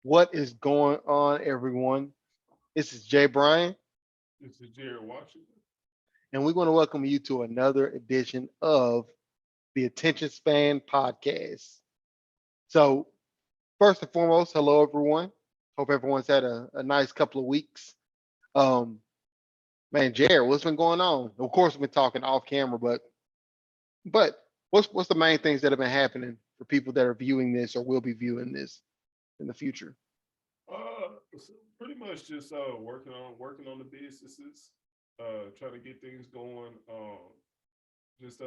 What is going on, everyone? This is Jay Bryan, This is Jared Washington. and we want to welcome you to another edition of the Attention Span Podcast. So, first and foremost, hello, everyone. Hope everyone's had a nice couple of weeks. Um, Man, Jared, what's been going on? Of course, we've been talking off camera, but what's the main things that have been happening for people that are viewing this or will be viewing this in the future? So pretty much just working on the businesses, trying to get things going. Just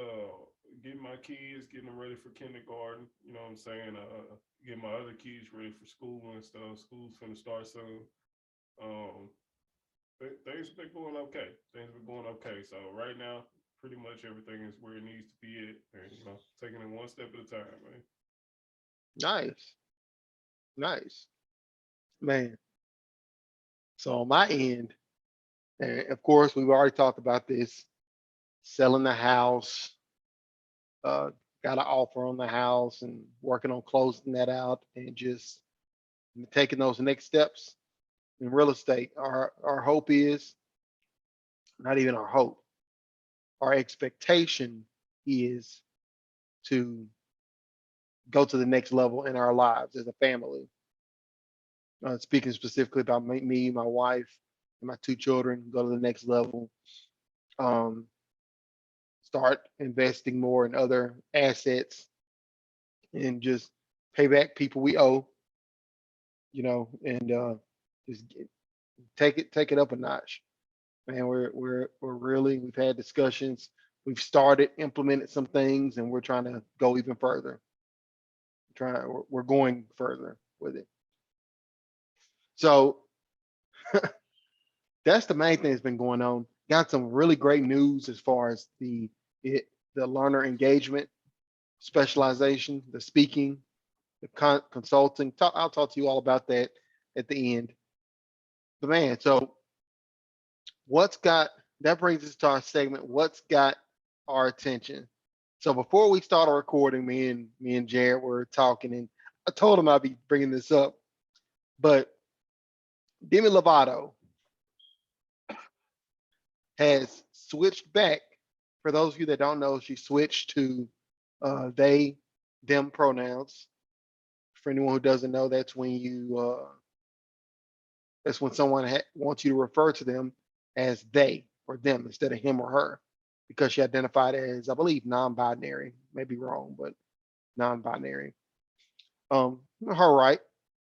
getting my kids, getting them ready for kindergarten. You know what I'm saying? Getting my other kids ready for school and stuff. School's gonna start soon. Um, things have been going okay. Things have been going okay. So right now, pretty much everything is where it needs to be at, and taking it one step at a time, man. Nice, nice, man. So on my end, and of course, we've already talked about this selling the house, uh, got an offer on the house and working on closing that out and just taking those next steps in real estate. Our hope is not even our hope. Our expectation is to go to the next level in our lives as a family. Speaking specifically about me, my wife, and my two children, go to the next level. Um, Start investing more in other assets and just pay back people we owe, and just take it up a notch. Man, we're really we've had discussions. We've started implemented some things, and we're trying to go even further. We're going further with it. So that's the main thing that's been going on. Got some really great news as far as the learner engagement, specialization, the speaking, the consulting. I'll talk to you all about that at the end. But man, so what's got that brings us to our segment. What's got our attention? So before we started recording, me and Jared were talking, and I told him I'd be bringing this up. But Demi Lovato has switched back. For those of you that don't know, she switched to they, them pronouns. For anyone who doesn't know, that's when someone wants you to refer to them as they or them instead of him or her, because she identified as, I believe, non-binary. Maybe wrong, but non-binary. Her right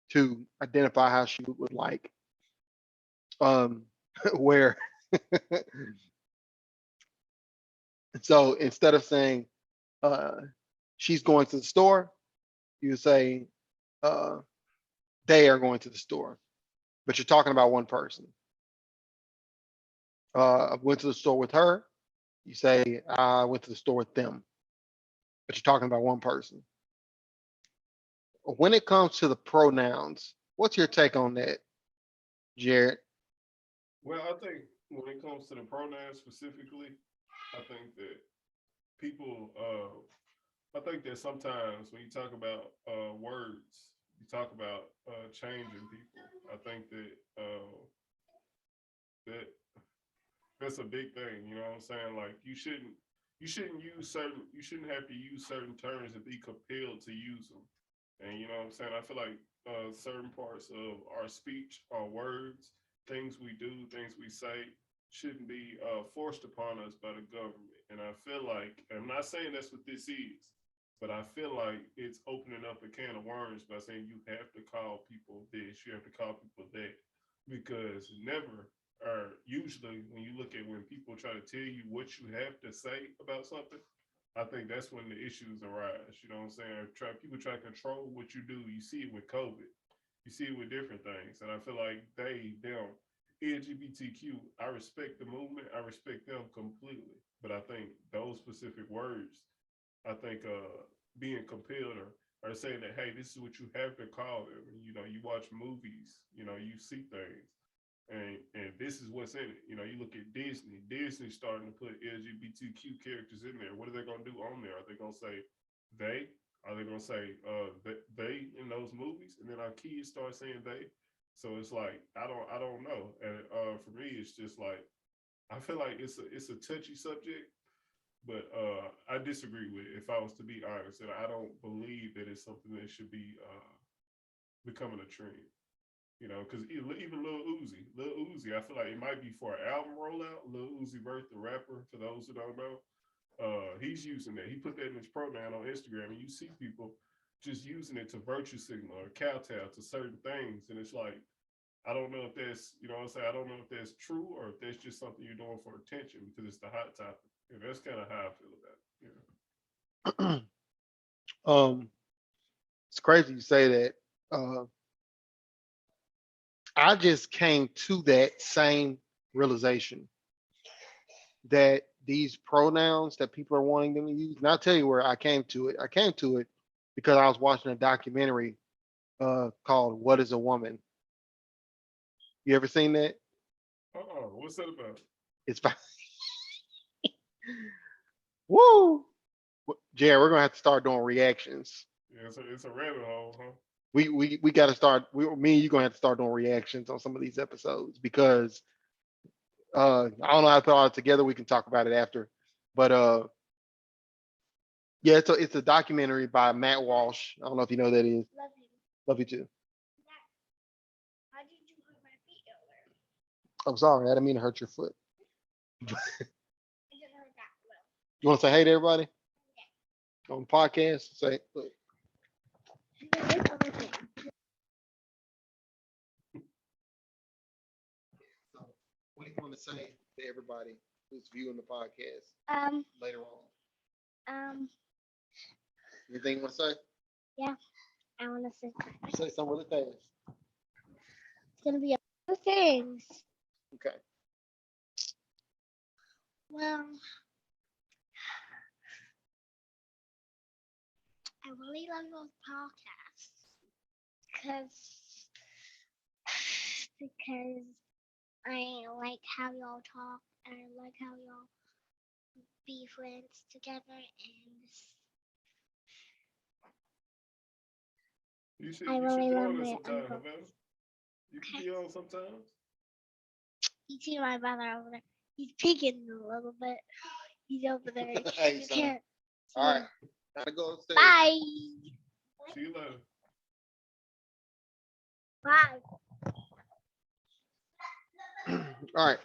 to identify how she would like. Um, where so instead of saying uh, she's going to the store, you say uh, they are going to the store, but you're talking about one person. I went to the store with her. You say I went to the store with them, but you're talking about one person. When it comes to the pronouns, what's your take on that, Jared? Well, I think when it comes to the pronouns specifically, I think that people, I think that sometimes when you talk about words, you talk about changing people. I think that that that's a big thing. You know what I'm saying? Like you shouldn't have to use certain terms and be compelled to use them. And you know what I'm saying? I feel like certain parts of our speech, our words, things we do, things we say, shouldn't be forced upon us by the government. And I feel like, I'm not saying that's what this is, but I feel like it's opening up a can of worms by saying you have to call people this, you have to call people that, because never or usually when you look at when people try to tell you what you have to say about something, I think that's when the issues arise. You know what I'm saying? People try to control what you do. You see it with COVID. You see it with different things. And I feel like them, LGBTQ, I respect the movement. I respect them completely. But I think those specific words, I think being compelled or saying that, hey, this is what you have to call them. You watch movies, you see things. And this is what's in it. You look at Disney. Disney's starting to put LGBTQ characters in there. What are they going to do on there? Are they going to say they? Are they going to say they in those those movies, and then our kids start saying they. So it's like I don't know. And for me, it's just like I feel like it's a touchy subject, but I disagree with it, if I was to be honest, and I don't believe that it's something that should be becoming a trend. You know, because even Lil Uzi, I feel like it might be for an album rollout. Lil Uzi Vert, the rapper, for those who don't know, he's using that. He put that in his pronoun on Instagram, and you see people just using it to virtue signal or kowtow to certain things, and it's like I don't know if that's you know what I'm saying. I don't know if that's true or if that's just something you're doing for attention because it's the hot topic. And that's kind of how I feel about it. You know? um, it's crazy you say that. Uh, I just came to that same realization that these pronouns that people are wanting them to use, and I'll tell you where I came to it. I came to it because I was watching a documentary called "What Is a Woman." You ever seen that? What's that about? It's by woo. Jared, we're gonna have to start doing reactions. Yeah, it's a rabbit hole, huh? We got to start. Me and you gonna have to start doing reactions on some of these episodes because I don't know how to put all it together. We can talk about it after, but yeah, it's a documentary by Matt Walsh. I don't know if you know who that is. Love you. Love you too. How did you hurt my feet earlier? I'm sorry, I didn't mean to hurt your foot. It didn't hurt that well. You want to say hey to everybody on the podcast? Say look, so what do you want to say to everybody who's viewing the podcast later on? Anything you want to say? Yeah, I want to say Say something really fast. it's gonna be a few things. Okay. Well, I really love those podcasts because I like how y'all talk and I like how y'all be friends together and You should I you really should love join us my sometime, uncle. Havana. You can Okay. be on sometimes. You see my brother over there. He's peeking a little bit. He's over there. Hey, You son. can't see All right. him. Gotta go upstairs. Bye. See you later. Bye. All right.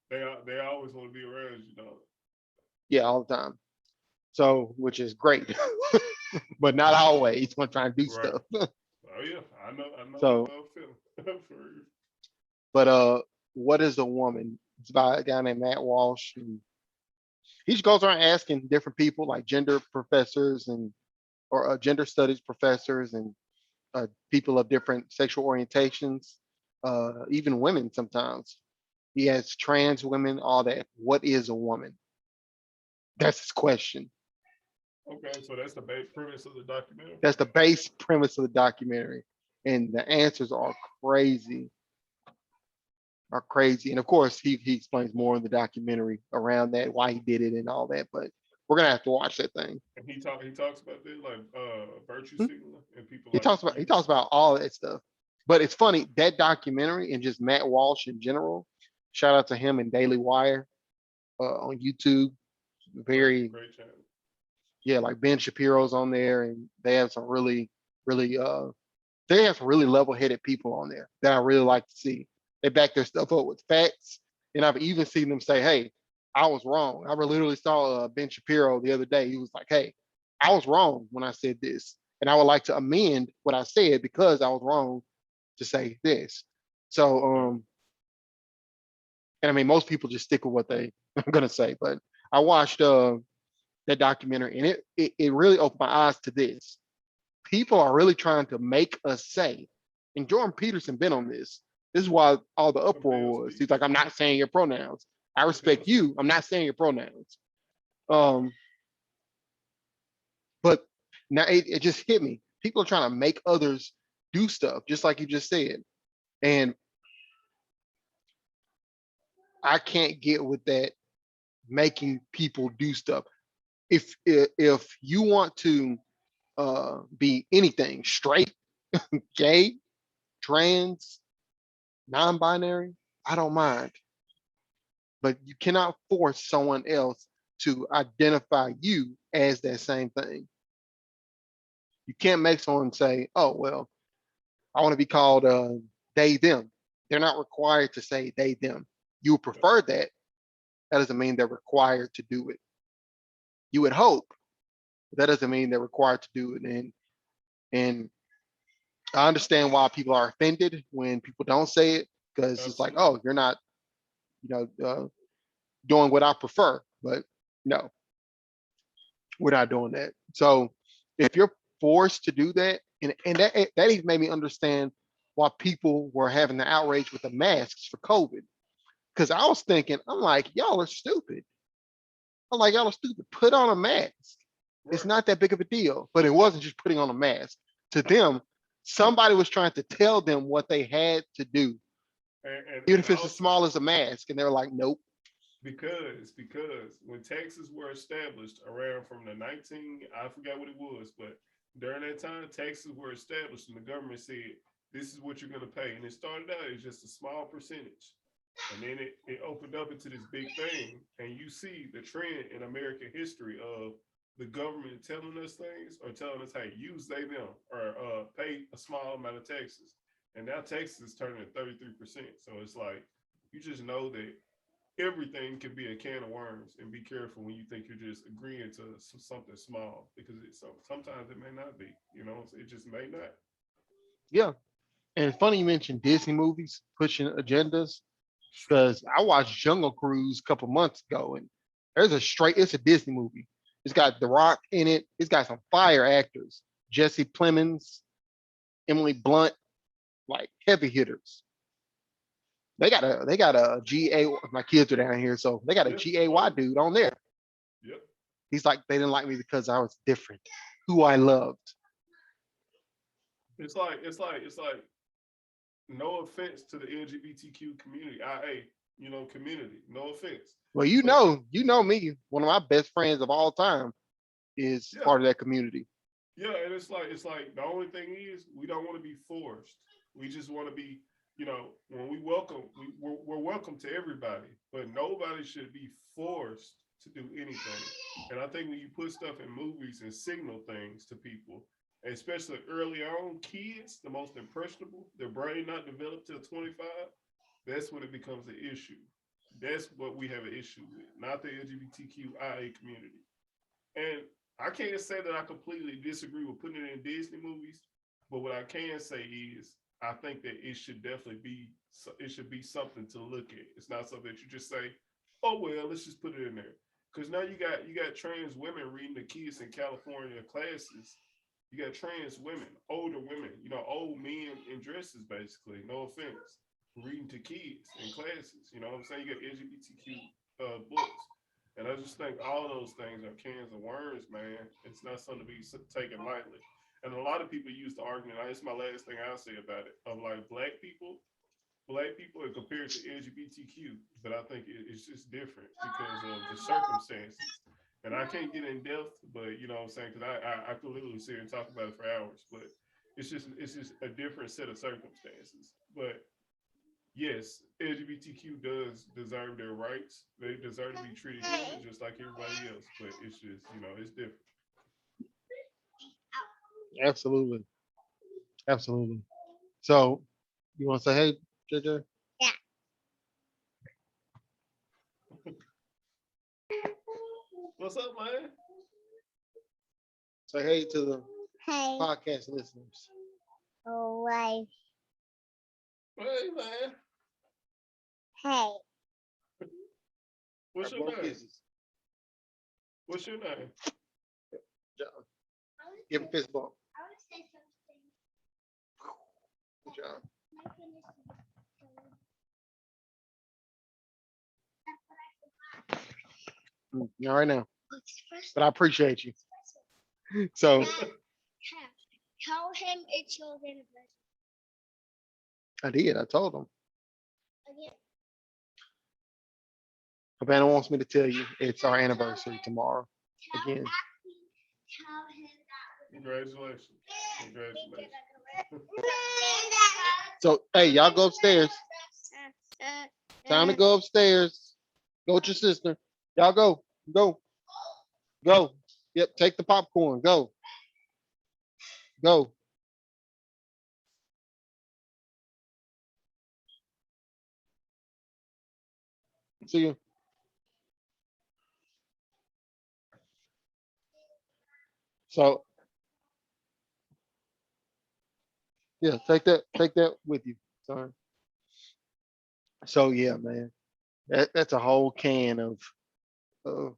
They always want to be around you, dog. Yeah, all the time. So, which is great, but not always when trying to do Right. stuff. Oh yeah, I know So- that feeling. For real. But what is a woman? It's by a guy named Matt Walsh. And he just goes around asking different people, like gender professors and or gender studies professors and people of different sexual orientations, even women sometimes. He has trans women, all that. What is a woman? That's his question. Okay, so that's the base premise of the documentary. That's the base premise of the documentary. And the answers are crazy. Are crazy. And of course, he explains more in the documentary around that, why he did it and all that. But we're gonna have to watch that thing. And he talks about that like virtue Hmm? signaling and people He like talks about he talks about all that stuff. But it's funny, that documentary and just Matt Walsh in general, shout out to him and Daily Wire on YouTube. Very great channel. yeah, like Ben Shapiro's on there, and they have some really they have some really level-headed people on there that I really like to see. They back their stuff up with facts, and I've even seen them say, "Hey, I was wrong." I literally saw Ben Shapiro the other day. He was like, "Hey, I was wrong when I said this, and I would like to amend what I said because I was wrong to say this." So, and I mean, most people just stick with what they are gonna say, but I watched that documentary, and it really opened my eyes to this. People are really trying to make us say, and Jordan Peterson been on this. This is why all the uproar was. He's like, I'm not saying your pronouns. I respect you. I'm not saying your pronouns. But now it just hit me. People are trying to make others do stuff, just like you just said. And I can't get with that making people do stuff. If you want to be anything, straight, gay, trans, non-binary. I don't mind, but you cannot force someone else to identify you as that same thing. You can't make someone say, "Oh well, I want to be called they them." They're not required to say they them. You would prefer that. That doesn't mean they're required to do it. You would hope, but that doesn't mean they're required to do it. And I understand why people are offended when people don't say it, because it's like, Absolutely. oh, you're not, you know, doing what I prefer. But no, we're not doing that. So if you're forced to do that, and that even made me understand why people were having the outrage with the masks for COVID. Because I was thinking, I'm like, y'all are stupid. I'm like, y'all are stupid. Put on a mask. It's Right. not that big of a deal. But it wasn't just putting on a mask. To them, somebody was trying to tell them what they had to do, even And if it's as also small as a mask. And they're like, nope. because when taxes were established around from the 19, I forgot what it was, but during that time taxes were established and the government said this is what you're going to pay, and it started out as just a small percentage, and then it opened up into this big thing, and you see the trend in American history of the government telling us things or telling us, hey, use they them or pay a small amount of taxes, and now taxes is turning at 33%. So it's like you just know that everything can be a can of worms, and be careful when you think you're just agreeing to something small, because sometimes it may not be, it just may not. Yeah. And it's funny you mentioned Disney movies pushing agendas, because I watched Jungle Cruise a couple months ago, and it's a Disney movie. It's got The Rock in it. It's got some fire actors, Jesse Plemons, Emily Blunt, like heavy hitters. They got a GA. My kids are down here, so they got a Yeah. GAY Oh, dude on there. yep. He's like, they didn't like me because I was different, who I loved. It's like no offense to the LGBTQ community, community. No offense, Well, but you know me. One of my best friends of all time is yeah, part of that community. yeah, and it's like the only thing is we don't want to be forced. We just want to be, when we welcome, we're welcome to everybody, but nobody should be forced to do anything. And I think when you put stuff in movies and signal things to people, especially early on, kids, the most impressionable, their brain not developed till 25, that's when it becomes an issue. That's what we have an issue with, not the LGBTQIA community. And I can't say that I completely disagree with putting it in Disney movies, but what I can say is I think that it should be something to look at. It's not something that you just say, oh well, let's just put it in there. Because now you got trans women reading the kids in California classes. You got trans women, older women, old men in dresses, basically. No offense, reading to kids in classes. You know what I'm saying? You got LGBTQ books. And I just think all those things are cans of worms, man. It's not something to be taken lightly. And a lot of people use the argument, it's my last thing I'll say about it, of like black people are compared to LGBTQ, but I think it's just different because of the circumstances. And I can't get in depth, but you know what I'm saying, because I could literally sit here and talk about it for hours, but it's just a different set of circumstances. But yes, LGBTQ does deserve their rights. They deserve to be treated human just like everybody else. But it's just, it's different. Absolutely, absolutely. So, you want to say, hey, JJ? Yeah. What's up, man? Say hey to the Hey. podcast listeners. Oh, why? Hey, man. Hey. What's I your broke name? kisses. What's your name? John. Give a fist bump. I want to say something. Good job. My goodness. All right now, It's first. but I appreciate you. So Tell him it's your anniversary. I did. I told him. Again. Havana wants me to tell you it's our anniversary tomorrow. Again. Tell him that Congratulations. Congratulations. So hey, y'all go upstairs. Time to go upstairs. Go with your sister. Y'all go. Go. Go. Yep. Take the popcorn. Go. Go. See you. So yeah, take that. Take that with you. Sorry. So yeah, man. That's a whole can of uh,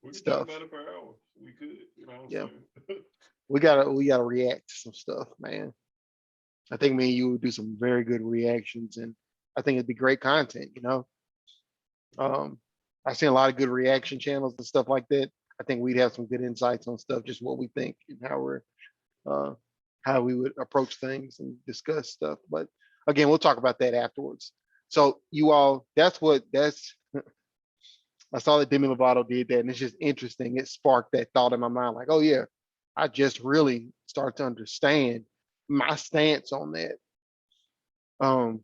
We could talk stuff. about it for hours. We could, you know what I'm Yeah. saying? We gotta react to some stuff, man. I think me and you would do some very good reactions, and I think it'd be great content. Um, I've seen a lot of good reaction channels and stuff like that. I think we'd have some good insights on stuff, just what we think and uh, how we would approach things and discuss stuff. But again, we'll talk about that afterwards. So you all, that's I saw that Demi Lovato did that, and it's just interesting. It sparked that thought in my mind, like, oh yeah, I just really start to understand my stance on that. Um,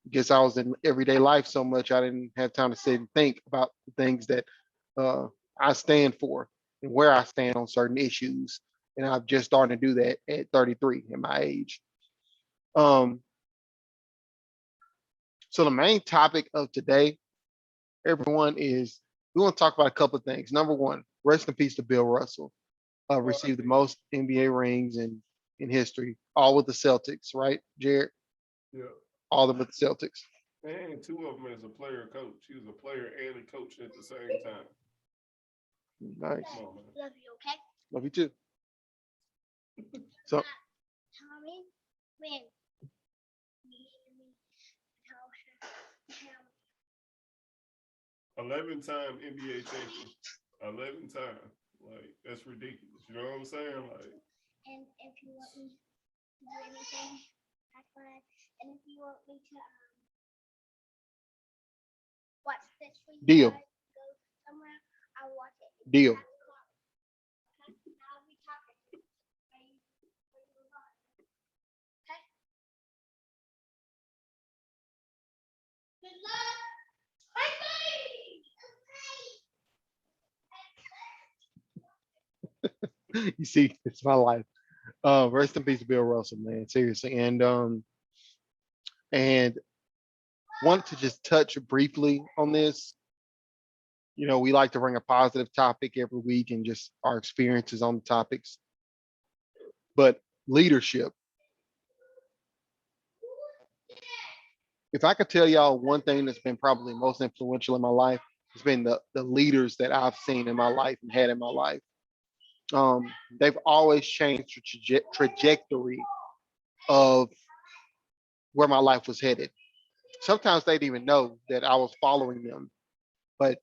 guess I was in everyday life so much I didn't have time to sit and think about the things that uh, I stand for and where I stand on certain issues. And I've just started to do that at 33 in my age. Um, so the main topic of today, everyone, is we want to talk about a couple of things. Number one, rest in peace to Bill Russell. Received the most NBA rings in history, all with the Celtics, right, Jared? Yeah. All of them with the Celtics. And two of them as a player coach. He was a player and a coach at the same time. Nice. Come on, man. Love you, okay? Love you too. So Tommy, when? 11-time NBA champion. 11 times. Like, that's ridiculous. You know what I'm saying? Like, And if you want me to do anything, that's fine. And if you want me to watch this for you Deal. guys, go somewhere, I'll watch it. Deal. Okay? I'll be talking. Are you okay? Good luck. you see, it's my life. Rest in peace, Bill Russell, man. Seriously. And wanted to just touch briefly on this. We like to bring a positive topic every week and just our experiences on the topics. But leadership. If I could tell y'all one thing that's been probably most influential in my life, it's been the leaders that I've seen in my life and had in my life. They've always changed the trajectory of where my life was headed. Sometimes they didn't even know that I was following them, but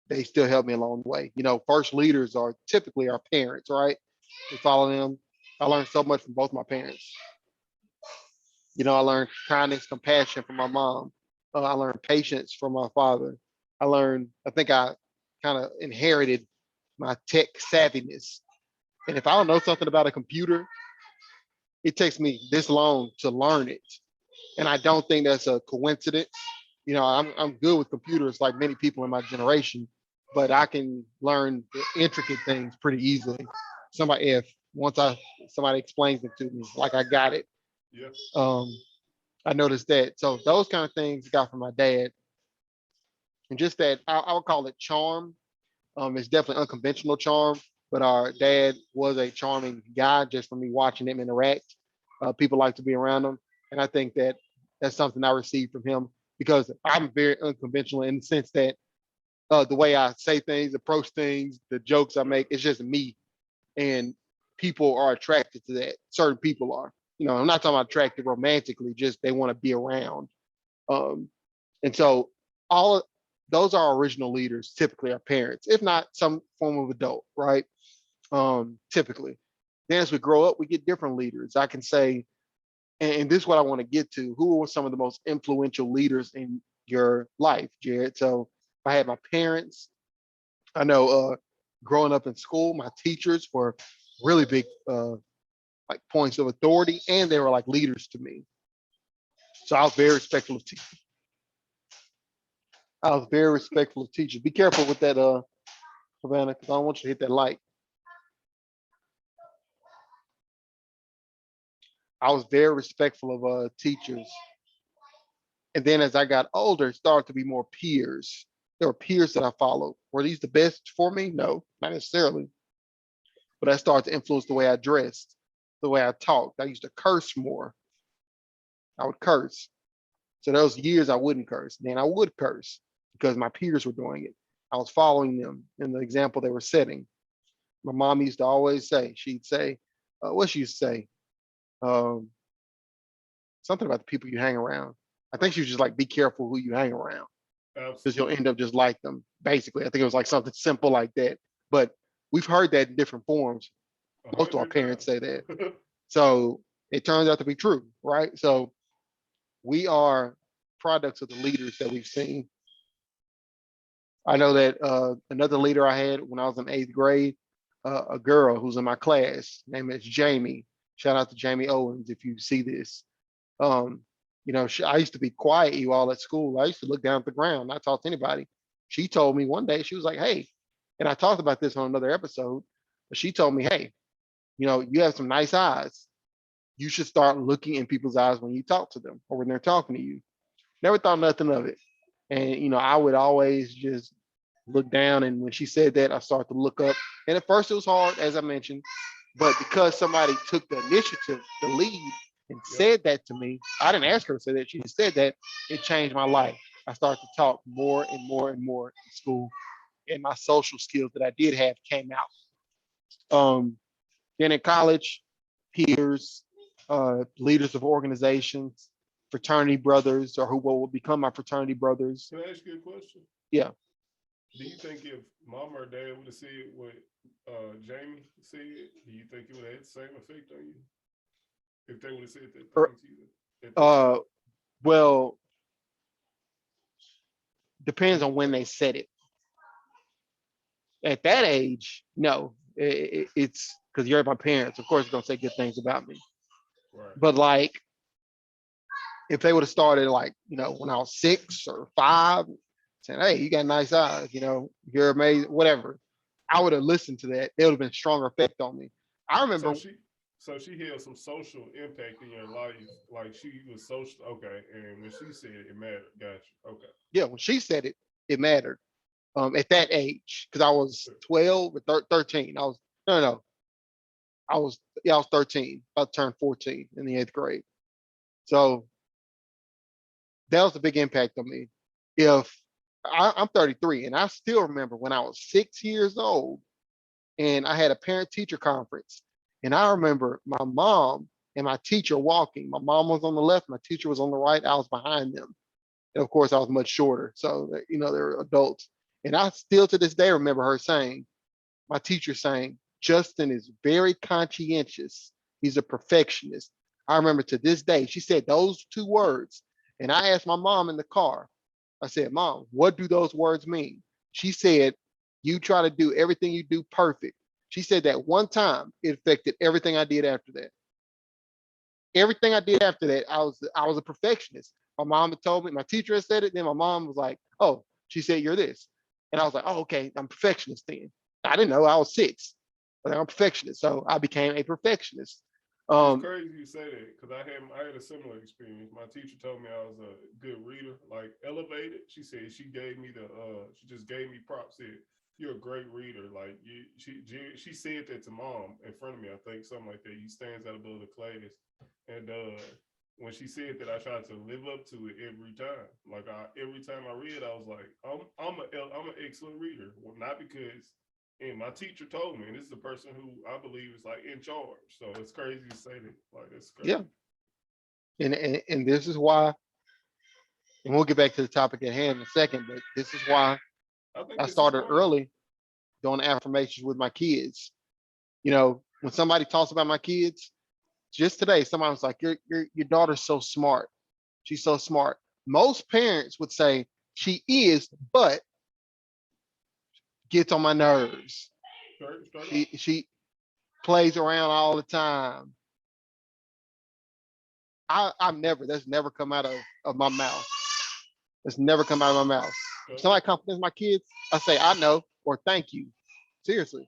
they still helped me along the way. First leaders are typically our parents, right? We follow them. I learned so much from both my parents. I learned kindness, compassion from my mom. I learned patience from my father. I think I kind of inherited my tech savviness. And if I don't know something about a computer, it takes me this long to learn it. And I don't think that's a coincidence. I'm good with computers like many people in my generation, but I can learn the intricate things pretty easily. If once somebody explains it to me, like I got it. yeah. Um, I noticed that. So those kind of things I got from my dad, and just that I would call it charm. It's definitely unconventional charm, but our dad was a charming guy just from me watching him interact. People like to be around him, and I think that that's something I received from him because I'm very unconventional in the sense that the way I say things, approach things, the jokes I make, it's just me, and people are attracted to that. Certain people are. I'm not talking about attracted romantically, just they want to be around. Um, and so all of those are our original leaders, typically our parents, if not some form of adult, right? Typically. Then as we grow up, we get different leaders. I can say, and this is what I want to get to, who were some of the most influential leaders in your life, Jared? So if I had my parents, I know growing up in school, my teachers were really big like points of authority, and they were like leaders to me. So I was very respectful of teachers. I was very respectful of teachers. Be careful with that, Savannah, because I don't want you to hit that light. I was very respectful of teachers. And then as I got older, it started to be more peers. There were peers that I followed. Were these the best for me? No, not necessarily. But I started to influence the way I dressed, the way I talked. I used to curse more. I would curse. So those years I wouldn't curse. Then I would curse because my peers were doing it. I was following them in the example they were setting. My mom used to always say, she'd say, what she used to say? Um, Something about the people you hang around. I think she was just like, be careful who you hang around because you'll Absolutely. end up just like them. Basically, I think it was like something simple like that. But we've heard that in different forms. A Most of our hundred parents say that. times. So it turns out to be true, right? So we are products of the leaders that we've seen. I know that another leader I had when I was in eighth grade, a girl who's in my class, name is Jamie. Shout out to Jamie Owens if you see this. Um, I used to be quiet you all at school. I used to look down at the ground, not talk to anybody. She told me one day, she was like, hey, and I talked about this on another episode, but she told me, hey, you have some nice eyes. You should start looking in people's eyes when you talk to them or when they're talking to you. Never thought nothing of it. And, I would always just look down. And when she said that, I started to look up. And at first it was hard, as I mentioned, but because somebody took the initiative, the lead, and Yep. said that to me, I didn't ask her to say that. She just said that. It changed my life. I started to talk more and more and more in school, and my social skills that I did have came out. Then in college, peers, leaders of organizations, fraternity brothers, or who will become my fraternity brothers. Can I ask you a question? Yeah. Do you think if mom or dad would have said what Jamie said, do you think it would have had the same effect on you? If they would have said that Er, thing to you at that time? Uh, well, depends on when they said it. At that age, no, it's because you're my parents. Of course, they're gonna say good things about me. Right. But like, if they would have started like, when I was 6 or 5, saying, "Hey, you got nice eyes," you're amazing, whatever, I would have listened to that. It would have been a stronger effect on me. I So remember, she had some social impact in your life. Like she was social. Okay, and when she said it, it mattered. Gotcha. Okay. yeah, when she said it, it mattered. At that age, because I was 12 or 13. I was no, no, no. I was 13, about to turn 14 in the eighth grade. So that was a big impact on me. If I'm 33 and I still remember when I was 6 years old and I had a parent teacher conference, and I remember my mom and my teacher walking. My mom was on the left, my teacher was on the right, I was behind them. And of course, I was much shorter. So, they were adults. And I still to this day remember her saying, my teacher saying, Justin is very conscientious. He's a perfectionist. I remember to this day, she said those 2 words. And I asked my mom in the car, I said, Mom, what do those words mean? She said, you try to do everything you do perfect. She said that one time it affected everything I did after that. Everything I did after that, I was a perfectionist. My mom had told me, my teacher had said it, then my mom was like, oh, she said you're this. And I was like, oh, okay, I'm a perfectionist then. I didn't know I was 6, but I'm a perfectionist. So I became a perfectionist. It's Um, crazy you say that because I had a similar experience. My teacher told me I was a good reader, like elevated. She said she just gave me props. Said you're a great reader. Like she said that to mom in front of me. I think something like that. You stands out above the class, and when she said that, I tried to live up to it every time. Like every time I read, I was like, I'm an excellent reader. Well, not because and my teacher told me, and this is the person who I believe is like in charge. So it's crazy to say that. Like it's yeah. crazy. And this is why, and we'll get back to the topic at hand in a second, but this is why I think I this is started why. early doing affirmations with my kids. When somebody talks about my kids, just today, somebody was like, your daughter's so smart. She's so smart. Most parents would say she is, but gets on my nerves. Straight up. She plays around all the time. I've never, that's never come out of my mouth. It's never come out of my mouth. If Okay. somebody compliments my kids, I say, I know, or thank you. Seriously.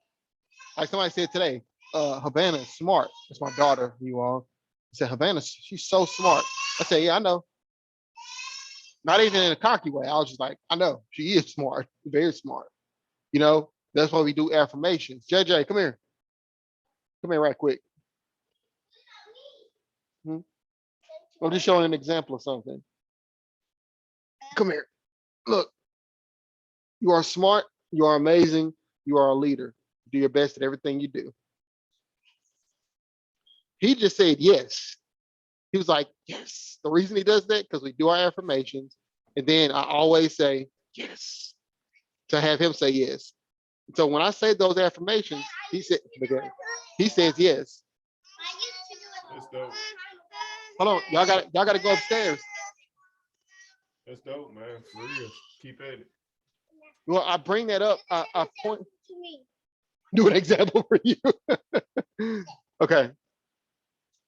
Like somebody said today, Havana is smart. It's my daughter, you all. I said, Havana, she's so smart. I said, yeah, I know. Not even in a cocky way. I was just like, I know, she is smart, very smart. You know, that's why we do affirmations. JJ, come here. Come here right quick. Hmm? I'm just showing an example of something. Come here. Look, you are smart. You are amazing. You are a leader. Do your best at everything you do. He just said yes. He was like, yes. The reason he does that, because we do our affirmations. And then I always say, yes, to have him say yes. So when I say those affirmations, he said, he says yes. That's dope. Hold on, y'all got to go upstairs. That's dope, man. For real. Keep at it. Well, I bring that up. I point, do an example for you. Okay,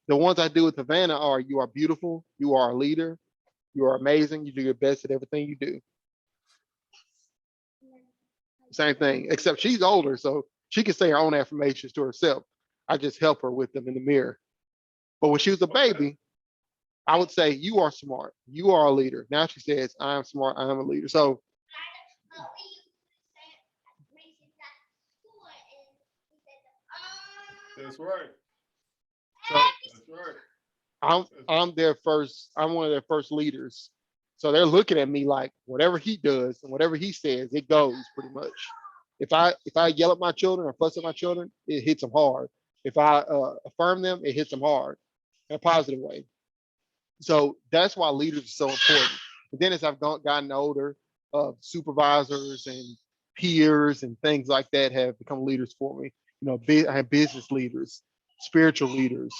the ones I do with Havana are: you are beautiful, you are a leader, you are amazing, you do your best at everything you do. Same thing, except she's older, so she can say her own affirmations to herself. I just help her with them in the mirror. But when she was a Okay. baby, I would say, you are smart, you are a leader. Now she says, I am smart, I am a leader. So That's right. so That's right. That's I'm their first, I'm one of their first leaders. So they're looking at me like whatever he does and whatever he says, it goes pretty much. If I yell at my children or fuss at my children, it hits them hard. If I affirm them, it hits them hard in a positive way. So that's why leaders are so important. And then as I've gotten older, supervisors and peers and things like that have become leaders for me. You know, I have business leaders, spiritual leaders,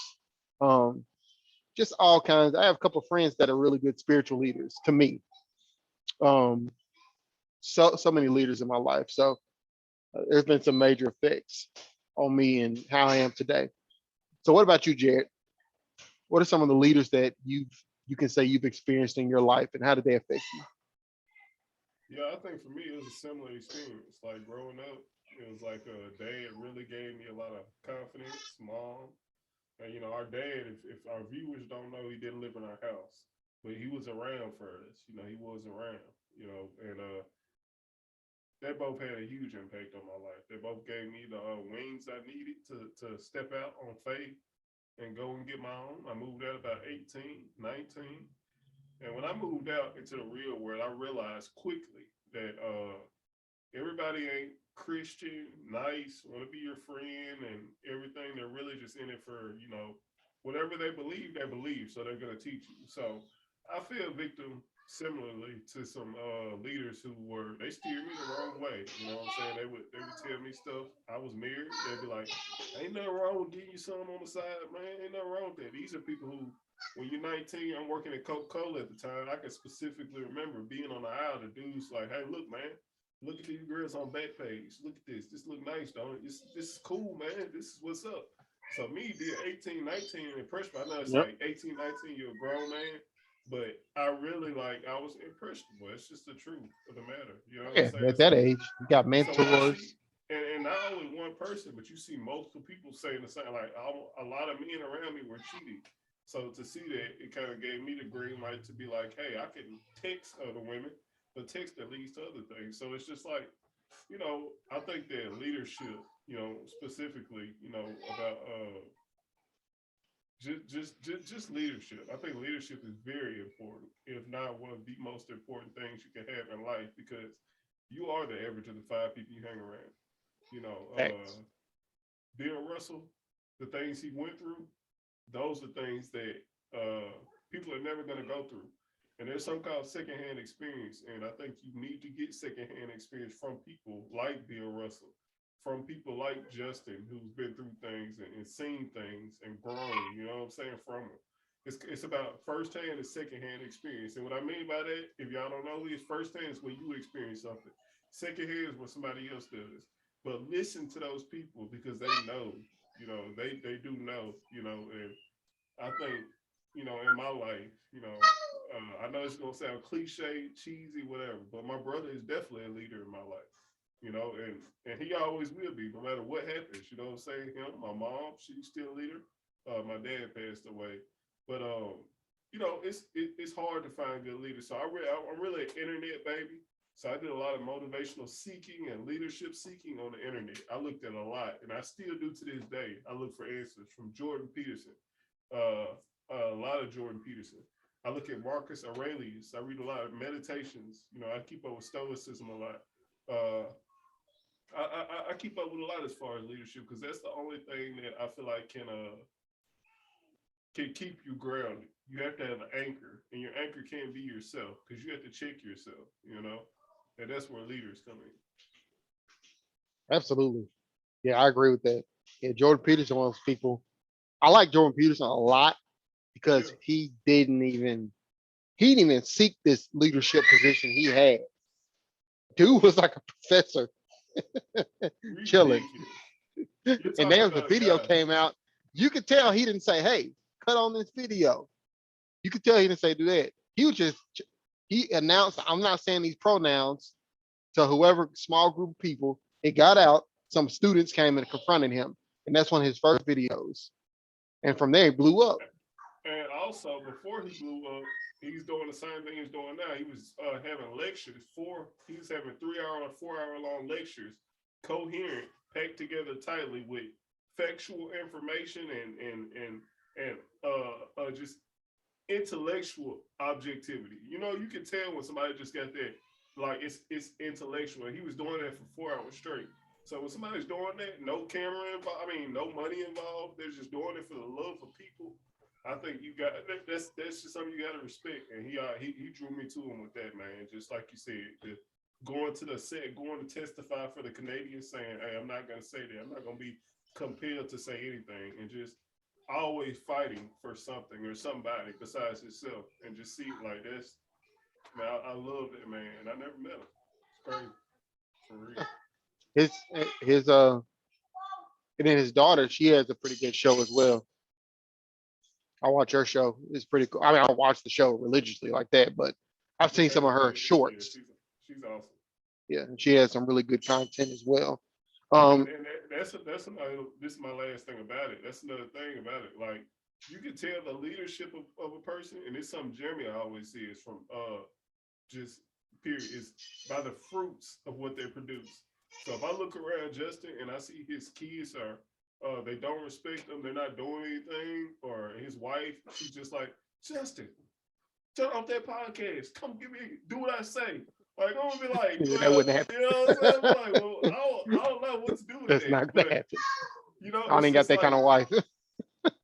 um, just all kinds. I have a couple of friends that are really good spiritual leaders to me. Um, so many leaders in my life. So there's been some major effects on me and how I am today. So what about you, Jared? What are some of the leaders that you can say you've experienced in your life, and how did they affect you? Yeah, I think for me it was a similar experience. Like growing up, it was like dad really gave me a lot of confidence. Mom, and you know, our dad, if our viewers don't know, he didn't live in our house, but he was around for us. You know, he was around. You know, and they both had a huge impact on my life. They both gave me the wings I needed to step out on faith and go and get my own. I moved out about 18, 19. And when I moved out into the real world, I realized quickly that everybody ain't Christian, nice, want to be your friend, and everything. They're really just in it for, you know, whatever they believe, they believe. So they're going to teach you. So I feel victim similarly to some leaders who were, they steered me the wrong way. You know what I'm saying? They would tell me stuff. I was married. They'd be like, ain't nothing wrong with getting you something on the side, man. Ain't nothing wrong with that. These are people who, when you're 19, I'm working at Coca-Cola at the time. I can specifically remember being on the aisle. The dude's like, "Hey, look, man, look at these girls on Backpage. Look at this. This look nice, don't it? This is cool, man. This is what's up." So me being 18, 19 and impressionable, I know it's Yep. like 18, 19, you're a grown man, but I really like I was impressionable. It's just the truth of the matter. You know what I'm Yeah, saying? at that age, you got So when I mentors. see, and not only one person, but you see multiple people saying the same. Like a lot of men around me were cheating. So to see that, it kind of gave me the green light to be like, hey, I can text other women, but text that leads to other things. So it's just like, you know, I think that leadership, you know, specifically, you know, about just leadership. I think leadership is very important, if not one of the most important things you can have in life, because you are the average of the five people you hang around. You know, Thanks. Bill Russell, the things he went through, those are things that people are never going to go through. And there's some called secondhand experience. And I think you need to get secondhand experience from people like Bill Russell, from people like Justin, who's been through things and seen things and grown, you know what I'm saying, from them. It's about firsthand and secondhand experience. And what I mean by that, if y'all don't know, is firsthand is when you experience something. Secondhand is when somebody else does. But listen to those people because they know. You know, they do know. You know, and I think, you know, in my life, you know, I know it's gonna sound cliche, cheesy, whatever, but my brother is definitely a leader in my life. You know, and he always will be, no matter what happens. You know what I'm saying? Him, my mom, she's still a leader. My dad passed away, but you know, it's hard to find good leaders. So I'm really an internet baby. So I did a lot of motivational seeking and leadership seeking on the internet. I looked at a lot, and I still do to this day. I look for answers from Jordan Peterson, uh, a lot of Jordan Peterson. I look at Marcus Aurelius. I read a lot of meditations. You know, I keep up with Stoicism a lot. Uh, I keep up with a lot as far as leadership because that's the only thing that I feel like can keep you grounded. You have to have an anchor, and your anchor can't be yourself because you have to check yourself. You know, and that's where leaders come in. Absolutely. Yeah, I agree with that. Yeah, Jordan Peterson, one of those people. I like Jordan Peterson a lot because Yeah, he didn't even seek this leadership position he had. Dude was like a professor chilling. ridiculous. You're And talking there was a about a video guy. came out. You could tell he didn't say, "Hey, cut on this video." You could tell he didn't say do that. He was just he announced, "I'm not saying these pronouns" to whoever small group of people. It got out. Some students came and confronted him, and that's one of his first videos. And from there, he blew up. And also, before he blew up, he's doing the same thing he's doing now. He was having lectures. He was having 3 hour, 4 hour long lectures, coherent, packed together tightly with factual information and just intellectual objectivity. You know, you can tell when somebody just got that, like it's intellectual. And he was doing that for 4 hours straight. So when somebody's doing that, no camera involved, I mean, no money involved, they're just doing it for the love of people. I think you got that's just something you got to respect. And he drew me to him with that, man. Just like you said, going to the set, going to testify for the Canadians, saying, "Hey, I'm not gonna say that. I'm not gonna be compelled to say anything," and just always fighting for something or somebody besides himself, and just see it like this. Man, I love that man, and I never met him. It's crazy for real. His his and then his daughter, she has a pretty good show as well. I watch her show. It's pretty cool. I mean, I don't watch the show religiously like that, but I've But seen some that's of her good. Yeah, shorts. she's awesome. Yeah, and she has some really good content as well. And, Um, and that's another. This is my last thing about it. That's another thing about it. Like you can tell the leadership of a person, and it's something Jeremy always says from just period is by the fruits of what they produce. So if I look around Justin and I see his kids are they don't respect him, they're not doing anything, or his wife, she's just like, Justin, turn off that podcast. Come give me do what I say. Like I'm gonna be like, that well, wouldn't you know what I'm saying? happen. I'm like, well, I don't know what to do with That's that. not gonna But happen. you know, I it's ain't got just that kind like of wife.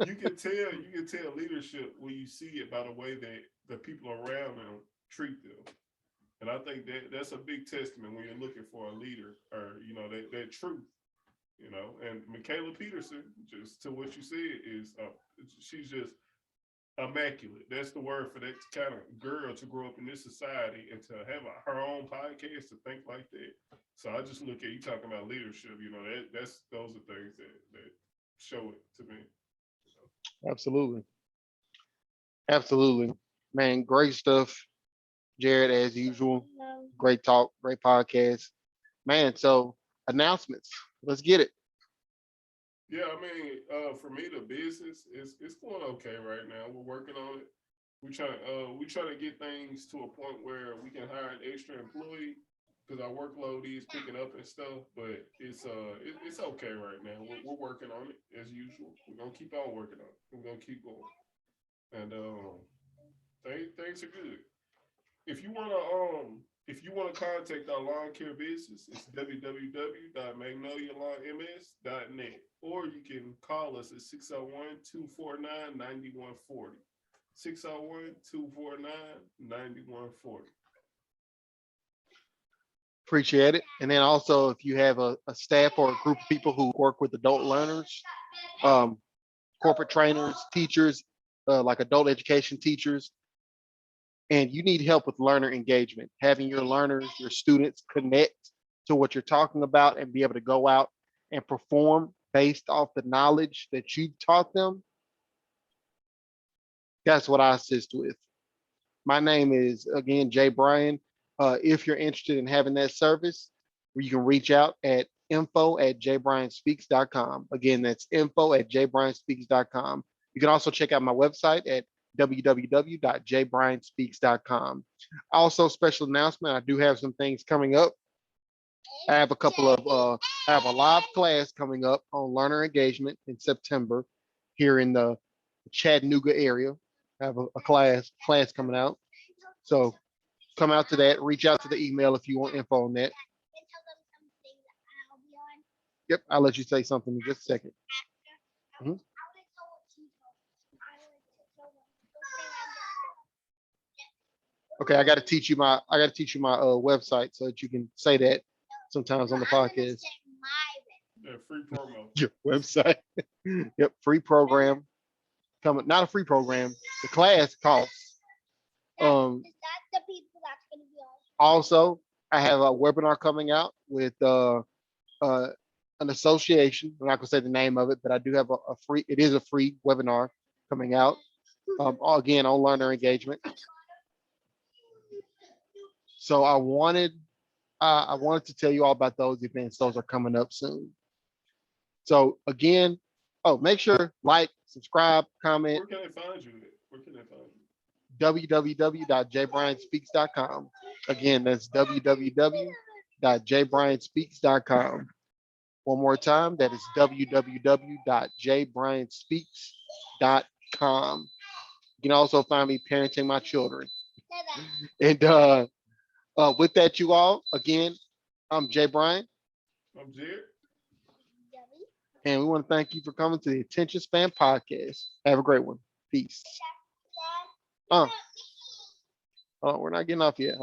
you can tell leadership when you see it by the way that the people around them treat them. And I think that's a big testament when you're looking for a leader or, you know, that truth, you know. And Michaela Peterson, just to what you said, is she's just immaculate. That's the word for that kind of girl to grow up in this society and to have her own podcast to think like that. So I just look at you talking about leadership, you know, that's those are things that show it to me. Absolutely. Absolutely. Man, great stuff, Jared, as usual. Great talk, great podcast. Man, so announcements. Let's get it. Yeah, I mean, for me, the business is it's going okay right now. We're working on it. We try to get things to a point where we can hire an extra employee because our workload is picking up and stuff. But it's okay right now. We're working on it as usual. We're gonna keep on working on it. We're gonna keep going, and things are good. If you wanna contact our lawn care business, it's www.magnolialawnms.net, or you can call us at 601-249-9140. 601-249-9140. Appreciate it. And then also, if you have a staff or a group of people who work with adult learners, um, corporate trainers, teachers, like adult education teachers, and you need help with learner engagement, having your learners, your students connect to what you're talking about and be able to go out and perform based off the knowledge that you've taught them, that's what I assist with. My name is again Jay Bryan. If you're interested in having that service, you can reach out at info@jbryanspeaks.com. Again, that's info@jbryanspeaks.com. You can also check out my website at www.jbryanspeaks.com. Also, special announcement: I do have some things coming up. I have a couple of I have a live class coming up on learner engagement in September here in the Chattanooga area. I have a class coming out. So come out to that. Reach out to the email if you want info on that. Yep, I'll let you say something in just a second. Mhm. Okay, I got to teach you my website so that you can say that sometimes on the podcast. Yeah, free promo. Your website. Yep, free program coming. Not a free program. The class costs. Is that the people that's gonna be on? Also, I have a webinar coming out with an association. I'm not gonna say the name of it, but I do have a free. It is a free webinar coming out. Again on learner engagement. So I wanted to tell you all about those events. Those are coming up soon. So again, make sure like, subscribe, comment. Where can they find you? Where can they find you? www.jbryanspeaks.com. Again, that's www.jbryanspeaks.com. One more time, that is www.jbryanspeaks.com. You can also find me parenting my children. And with that, you all, again, I'm Jay Bryan, I'm Jared. and we want to thank you for coming to the Attention Span Podcast. Have a great one. Peace. Oh, we're not getting off yet.